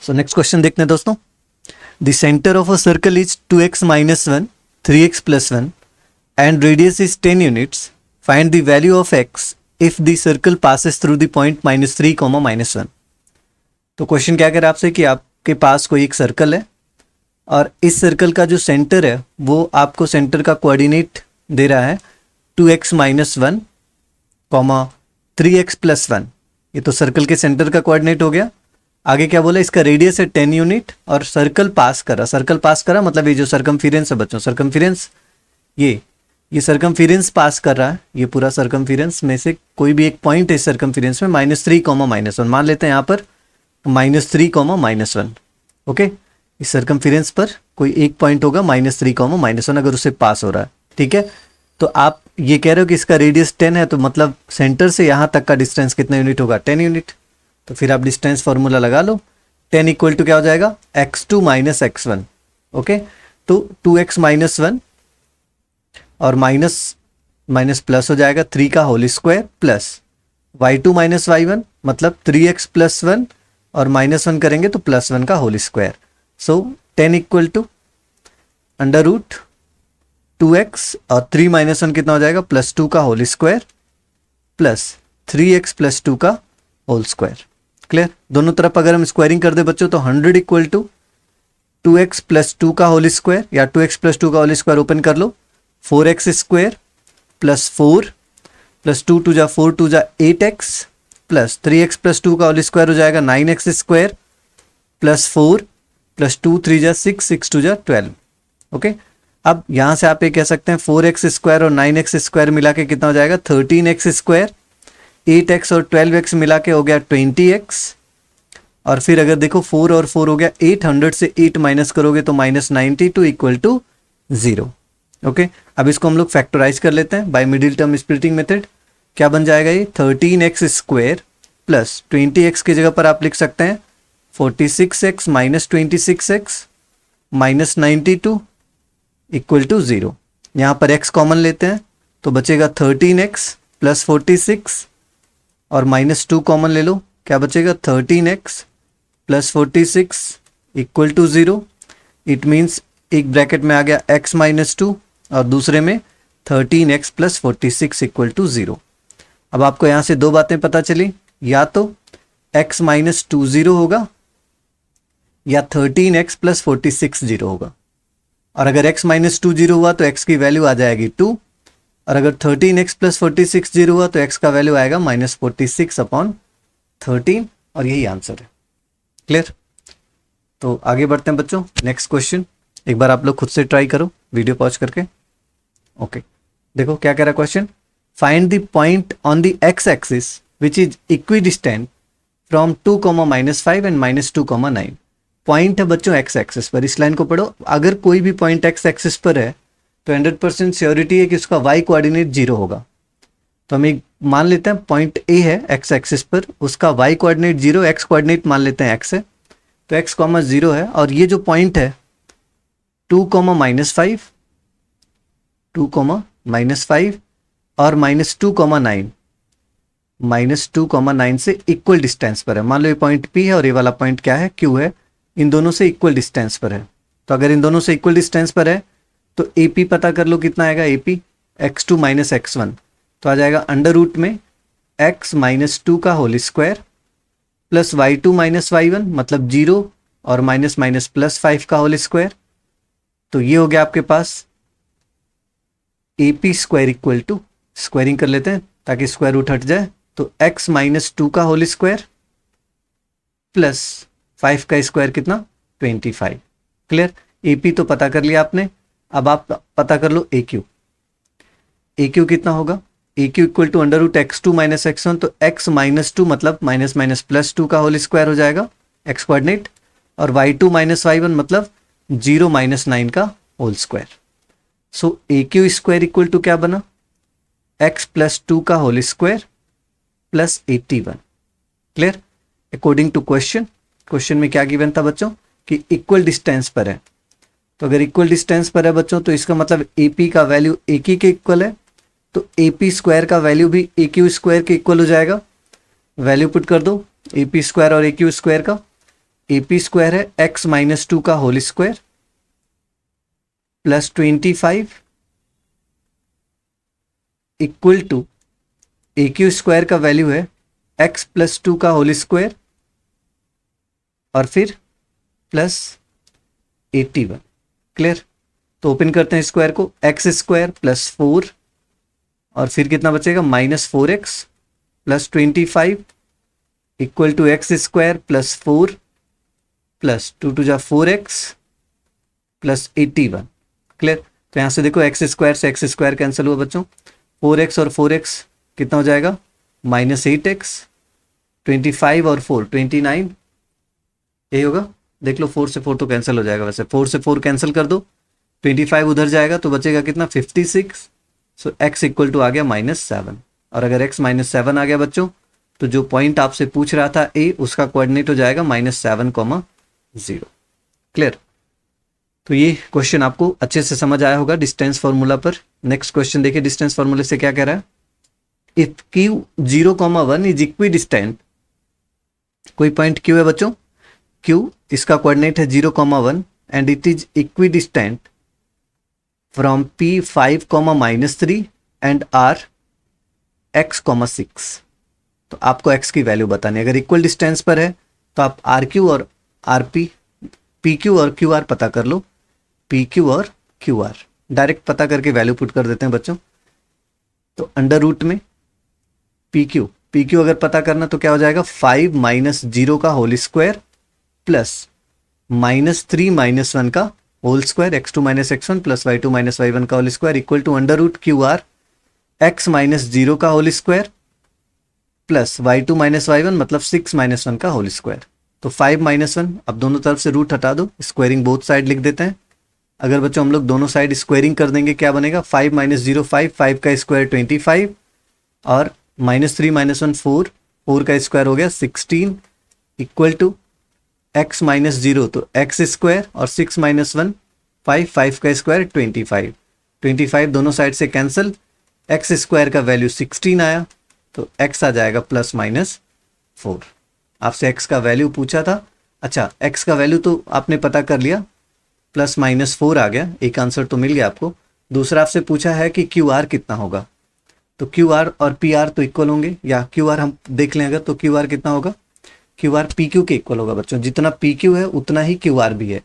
So next question देखते हैं दोस्तों. The centre of a circle is 2x minus 1, 3x plus 1 and radius is 10 units. Find the value of x if the circle passes through the point -3, -1. तो question क्या कह रहा है आपसे कि आपके पास कोई एक सर्कल है और इस सर्कल का जो सेंटर है वो आपको सेंटर का कोऑर्डिनेट दे रहा है 2x minus 1, 3x plus 1. ये तो सर्कल के सेंटर का कोऑर्डिनेट हो गया. आगे क्या बोला, इसका रेडियस है 10 यूनिट और सर्कल पास करा मतलब ये जो सर्कमफिरेंस है बच्चों, सर्कमफिरेंस ये सर्कमफिरेंस पास कर रहा है. ये पूरा सर्कमफिरेंस में से कोई भी एक पॉइंट है इस सर्कमफिरेंस में -3, -1 मान लेते हैं यहाँ पर -3, -1. ओके, इस सर्कमफिरेंस पर कोई एक पॉइंट होगा -3, -1 अगर उससे पास हो रहा है. ठीक है, तो आप ये कह रहे हो कि इसका रेडियस 10 है तो मतलब सेंटर से यहाँ तक का डिस्टेंस कितना यूनिट होगा, 10 यूनिट. तो फिर आप डिस्टेंस फॉर्मूला लगा लो. 10 इक्वल टू क्या हो जाएगा, x2 minus x1. ओके, तो 2x minus 1 और माइनस प्लस हो जाएगा 3 का whole square plus y2 minus y1 मतलब 3x plus 1 और -1 करेंगे तो +1 का whole square. So 10 equal to under root 2x और 3 - 1 कितना हो जाएगा, +2 का होल स्क्वायर प्लस 3x + 2 का होल स्क्वायर. क्लियर. दोनों तरफ अगर हम स्क्वायरिंग कर दे बच्चों तो 100 इक्वल टू 2x + 2 का होल स्क्वायर या 2x + 2 का होल स्क्वायर ओपन कर लो, 4x स्क्वायर प्लस 4 प्लस 2 2 जा 4 2 जा 8x प्लस 3x + 2 का होल स्क्वायर हो जाएगा 9x स्क्वायर प्लस 4 प्लस 2 3 जा 6 6 2 जा 12. ओके, अब यहाँ से आप ये कह सकते हैं 4x स्क्वायर और 9x स्क्वायर मिला के कितना हो जाएगा 13x स्क्वायर, 8x और 12x मिला के हो गया 20x. और फिर अगर देखो 4 और 4 हो गया 800 से 8 माइनस करोगे तो -92 इक्वल टू 0. ओके, अब इसको हम लोग फैक्टराइज कर लेते हैं by middle term splitting method. क्या बन जाएगा ये 13x स्क्वायर प्लस 20x की जगह पर आप लिख सकते हैं 46x minus 26x minus 92 equal to 0. यहाँ पर x कॉमन लेते हैं तो बचेगा 13x प्लस 46 और -2 कॉमन ले लो, क्या बचेगा 13x plus 46 equal to 0. It means एक ब्रैकेट में आ गया x -2 और दूसरे में 13x प्लस 46 इक्वल टू 0. अब आपको यहाँ से दो बातें पता चली, या तो x -2 0 होगा या 13x प्लस 46 0 होगा. और अगर x -2 0 हुआ तो x की वैल्यू आ जाएगी 2 और अगर 13x प्लस 46 0 हुआ तो x का वैल्यू आएगा -46/13 और यही आंसर है. क्लियर. तो आगे बढ़ते हैं बच्चों. नेक्स्ट क्वेश्चन एक बार आप लोग खुद से ट्राई करो वीडियो पॉज करके. ओके, देखो क्या कह रहा है question. Find the point on the x axis which is equidistant from 2, -5 and -2, 9. Point है बच्चों x एक्सिस पर. इस लाइन को पढ़ो. अगर कोई भी पॉइंट x एक्सिस पर है तो 100% श्योरिटी है कि उसका y कोऑर्डिनेट 0 होगा. तो हम एक मान लेते हैं पॉइंट A है x एक्सिस पर, उसका y कोऑर्डिनेट 0, x कोऑर्डिनेट मान लेते हैं x है तो x, 0 है. और ये जो पॉइंट है 2, -5 2, -5 और -2, 9 -2, 9 से इक्वल डिस्टेंस पर है. मान लो ये पॉइंट P है और ये वाला पॉइंट क्या है, Q है. इन दोनों से इक्वल डिस्टेंस पर है. तो अगर इन दोनों से इक्वल डिस्टेंस पर है तो AP पता कर लो कितना आएगा. AP x2 - x1 तो आ जाएगा अंडर रूट में x -2 का whole square plus y2 - y1 मतलब 0 और माइनस प्लस 5 का होल स्क्वायर. तो ये हो गया आपके पास AP square equal to, squaring कर लेते हैं ताकि स्क्वायर रूट हट जाए, तो x -2 का होल स्क्वायर प्लस 5 का स्क्वायर कितना 25. क्लियर. AP तो पता कर लिया आपने. अब आप पता कर लो AQ. AQ कितना होगा, AQ equal to under root x2 - x1 तो x -2 मतलब प्लस 2 का होल स्क्वायर हो जाएगा x कोऑर्डिनेट और y2 - y1 मतलब 0 - 9 का whole square. So AQ square equal to क्या बना, x + 2 का whole square plus 81. Clear. According to question में क्या गिवन था बच्चों कि इक्वल डिस्टेंस पर है. तो अगर इक्वल डिस्टेंस पर है बच्चों तो इसका मतलब AP का वैल्यू AQ के इक्वल है तो AP स्क्वायर का वैल्यू भी AQ स्क्वायर के इक्वल हो जाएगा. वैल्यू पुट कर दो AP स्क्वायर और AQ स्क्वायर का. AP स्क्वायर है x माइनस 2 का whole square plus 25 equal to AQ square का वैल्यू है x प्लस 2 का होल स्क्वायर और फिर प्लस 81। क्लियर? तो ओपन करते हैं स्क्वायर को, एक्स स्क्वायर प्लस 4 और फिर कितना बचेगा minus 4x plus 25 equal to x square plus 4 plus 2 टू जा 4x प्लस 81। क्लियर? तो यहां से देखो एक्स स्क्वायर से एक्स स्क्वायर कैंसिल हुआ बच्चों, 4x और 4x कितना हो जाएगा माइनस 8x, 25 और 4 29, यही होगा। देख लो 4 से 4 तो कैंसिल हो जाएगा, वैसे 4 से 4 कैंसिल कर दो, 25 उधर जाएगा तो बचेगा कितना 56। सो x इक्वल टू आ गया -7। और अगर x -7 आ गया बच्चों तो जो पॉइंट आपसे पूछ रहा था a, उसका कोऑर्डिनेट हो जाएगा -7, 0। क्लियर? तो ये क्वेश्चन आपको अच्छे से समझ आया होगा डिस्टेंस फॉर्मूला पर। नेक्स्ट क्वेश्चन देखिए, डिस्टेंस फॉर्मूले से क्या कह रहा है, if q 0,1 is equi distant, कोई पॉइंट q है बच्चों, q इसका कोऑर्डिनेट है 0,1 and it is equi distant from p 5, -3 and r x, 6। तो आपको x की वैल्यू बतानी है। अगर इक्वल डिस्टेंस पर है तो आप RQ और RP, PQ और QR पता कर लो, PQ और QR डायरेक्ट पता करके वैल्यू पुट कर देते हैं बच्चों। तो अंडर रूट में PQ अगर पता करना तो क्या हो जाएगा 5 - 0 का होल स्क्वायर प्लस -3 - 1 का whole square, x2 - x1 plus y2 - y1 का whole square equal to under root QR x - 0 का whole square plus y2 - y1 मतलब 6 - 1 का होल स्क्वायर। तो 5 - 1, अब दोनों तरफ से रूट हटा दो, स्क्वायरिंग बोथ साइड लिख देते हैं। अगर बच्चों हम लोग दोनों साइड स्क्वायरिंग कर देंगे क्या बनेगा 5 - 0 5 का स्क्वायर 25 और -3 - 1 4 का स्क्वायर हो गया 16 इक्वल टू x - 0 तो x स्क्वायर और 6 - 1 5 का स्क्वायर 25 दोनों साइड से कैंसिल, x स्क्वायर का वैल्यू 16 आया तो x आ जाएगा +-4। आपसे x का वैल्यू पूछा था, अच्छा x का वैल्यू तो आपने पता कर लिया, +-4 आ गया, एक आंसर तो मिल गया आपको। दूसरा आपसे पूछा है कि QR कितना होगा, तो QR और PR तो इक्वल होंगे, या QR हम देख लें अगर तो QR कितना होगा, QR PQ के इक्वल होगा बच्चों। जितना PQ है उतना ही QR भी है,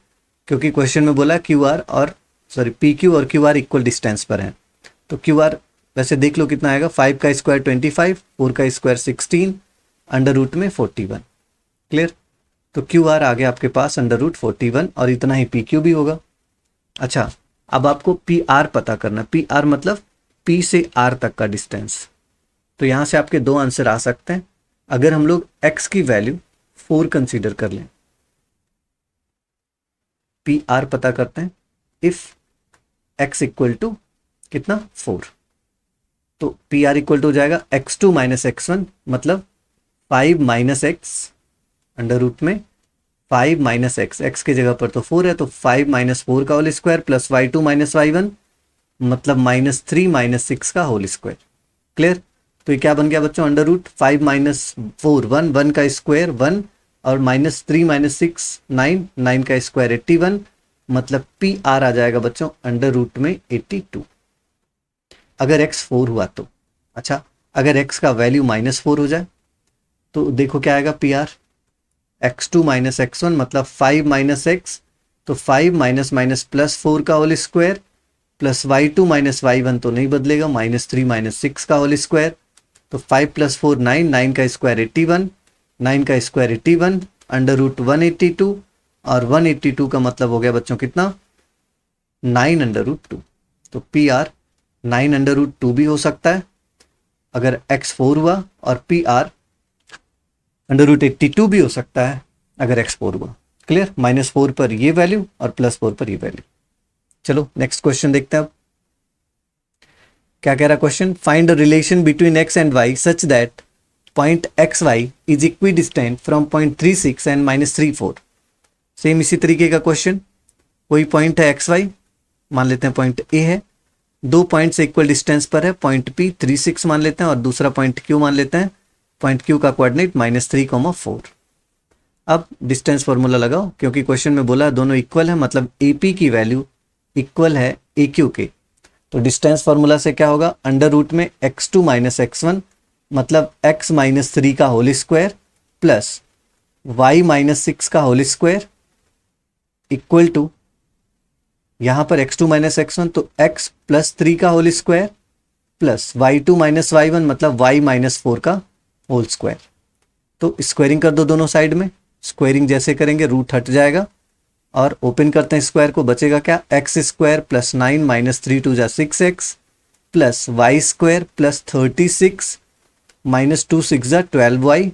क्योंकि क्वेश्चन में बोला QR और PQ और QR इक्वल डिस्टेंस पर हैं। तो QR वैसे देख लो कितना आएगा, 5 का स्क्वायर 25, 4 का स्क्वायर 16, अंडर रूट में 41। क्लियर? तो QR आ गया आपके पास अंडर रूट 41 और इतना ही PQ भी होगा। अच्छा, अब आपको PR पता करना, PR मतलब P से R तक का डिस्टेंस। तो यहाँ से आपके दो आंसर आ सकते हैं। अगर हम लोग x की वैल्यू 4 कंसीडर कर लें, PR पता करते हैं, इफ x इक्वल टू कितना 4, तो PR इक्वल टू हो जाएगा x2 - x1 मतलब 5 - x अंडर रूट में 5 - x की जगह पर तो 4 है तो 5 - 4 का whole square plus y2 - y1 मतलब -3 - 6 का होल स्क्वायर। क्लियर? तो ये क्या बन गया बच्चों, अंडर रूट 5 - 4 1 का स्क्वायर 1 और -3 - 6 9 का स्क्वायर 81 मतलब PR आ जाएगा बच्चों अंडर रूट में 82। अगर x 4 हुआ तो, अच्छा अगर x का वैल्यू -4 हो जाए तो देखो क्या आएगा PR, x2 - x1 मतलब 5 - x तो 5 - +4 का whole square plus y2 - y1 तो नहीं बदलेगा, -3 - 6 का होल स्क्वायर तो 5 + 4 9 का स्क्वायर 81 9 का स्क्वायर 81 अंडर रूट 182 और 182 का मतलब हो गया बच्चों कितना 9 अंडर रूट 2। तो PR 9 अंडर रूट 2 भी हो सकता है अगर x 4 हुआ और PR अंडर रूट 82 भी हो सकता है अगर x 4 हुआ। क्लियर? -4 पर ये वैल्यू और +4 पर ये वैल्यू। चलो नेक्स्ट क्वेश्चन देखते हैं अब क्या कह रहा question, find the relation between x and y such that point xy is equi distant from point 36 and -34। Same इसी तरीके का क्वेश्चन, कोई पॉइंट है xy, मान लेते हैं पॉइंट A है, दो पॉइंट से इक्वल डिस्टेंस पर है, पॉइंट P 36 मान लेते हैं और दूसरा पॉइंट Q मान लेते हैं, पॉइंट Q का कोऑर्डिनेट -3, 4। अब डिस्टेंस फॉर्मूला लगाओ, क्योंकि क्वेश्चन में बोला दोनों इक्वल है, मतलब AP की वैल्यू इक्वल है AQ के। तो डिस्टेंस फॉर्मूला से क्या होगा, अंडर रूट में x2 माइनस x1 मतलब x माइनस 3 का whole square plus y minus 6 का होल स्क्वायर इक्वल टू, यहाँ पर x2 माइनस x1 तो x प्लस 3 का whole square plus y2 minus y1 मतलब y माइनस 4 का होल स्क्वायर। तो स्क्वायरिंग कर दो दोनों साइड में, स्क्वायरिंग जैसे करेंगे रूट हट जाएगा और ओपन करते हैं स्क्वायर को, बचेगा क्या, एक्स स्क्वायर प्लस 9 माइनस 3 टू जा 6x plus y square plus 36 minus 2 6 जा 12y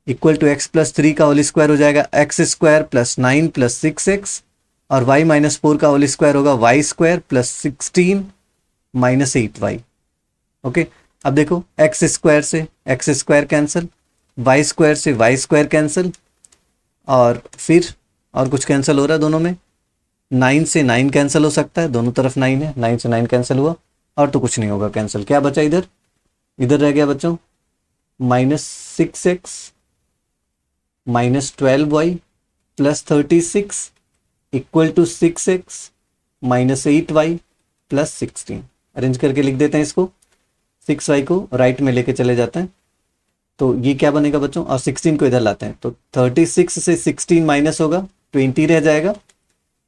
equal to x plus 3 का होल स्क्वायर हो जाएगा x square plus 9 plus 6x और y माइनस 4 का होल स्क्वायर होगा y square plus 16 minus 8y। Okay, अब देखो एक्स स्क्वायर से x square cancel, y square से वाई स्क्वायर कैंसिल, और फिर और कुछ कैंसिल हो रहा है दोनों में, 9 से 9 कैंसिल हो सकता है, दोनों तरफ 9 है, 9 से 9 कैंसिल हुआ और तो कुछ नहीं होगा कैंसिल। क्या बचा इधर, इधर रह गया बच्चों minus 6x minus 12y plus 36 equal to 6x minus 8y plus 16। Arrange करके लिख देते हैं इसको, 6y को राइट में लेके चले जाते हैं तो ये क्या बनेगा बच्चों, और 16 को इधर लाते हैं तो 36 से 16 माइनस होगा 20 रह जाएगा,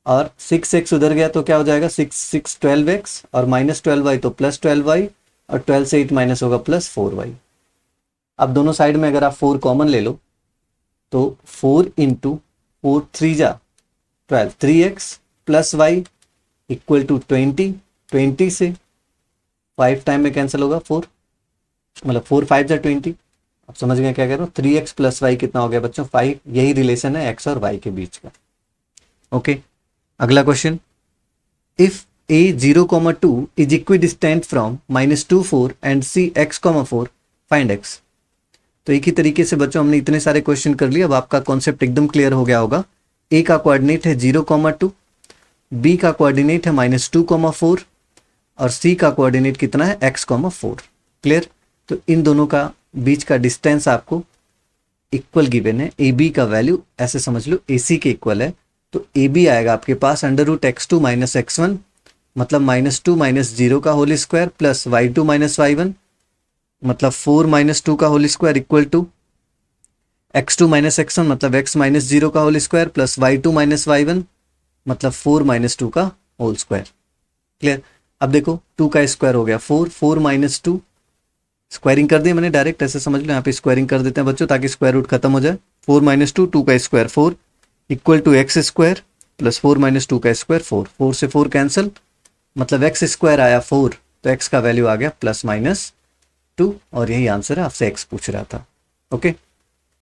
और 6x उधर गया तो क्या हो जाएगा 6 6 12x और माइनस 12y तो प्लस 12y और 12 से 8 माइनस होगा प्लस 4y। अब दोनों साइड में अगर आप 4 कॉमन ले लो तो 4 इंटू 4 3 जा 12, 3x plus Y equal to 20, 20 से 5 टाइम में कैंसिल होगा 4, मतलब 4 5 जा 20। आप समझ गए क्या कह रहा हूँ, 3x प्लस वाई कितना हो गया बच्चों 5, यही रिलेशन है x और y के बीच का। ओके, अगला question, if a 0,2 is equidistant from -2 4 and c x, 4 find x। तो एक ही तरीके से बच्चों हमने इतने सारे क्वेश्चन कर लिए, अब आपका कॉन्सेप्ट एकदम क्लियर हो गया होगा। a का कोऑर्डिनेट है 0,2, b का कोऑर्डिनेट है -2, 4 और c का कोऑर्डिनेट कितना है x, 4। क्लियर, तो इन दोनों का बीच का डिस्टेंस आपको इक्वल गिवन है, ए बी का वैल्यू ऐसे समझ लो ए सी के इक्वल है, तो ए बी आएगा आपके पास under root x2 minus x1 मतलब -2 माइनस 0 का whole square plus y2 minus y1 मतलब 4 माइनस 2 का whole square equal to x2 minus x1 मतलब x माइनस 0 का whole square plus y2 minus y1 मतलब 4 माइनस 2 का होल स्क्वायर। क्लियर, अब देखो 2 का स्क्वायर हो गया 4, 4 माइनस 2, स्क्वायरिंग कर दी मैंने डायरेक्ट, ऐसे समझ लो यहाँ पे स्क्वायरिंग कर देते हैं बच्चों ताकि स्क्वायर रूट खत्म हो जाए। 4 माइनस 2, 2 का square 4 equal to x square plus 4 minus 2 का स्क्वायर 4, 4 से 4 कैंसिल मतलब एक्स स्क्वायर आया 4, तो एक्स का वैल्यू आ गया प्लस माइनस 2 और यही आंसर है, आपसे एक्स पूछ रहा था। ओके।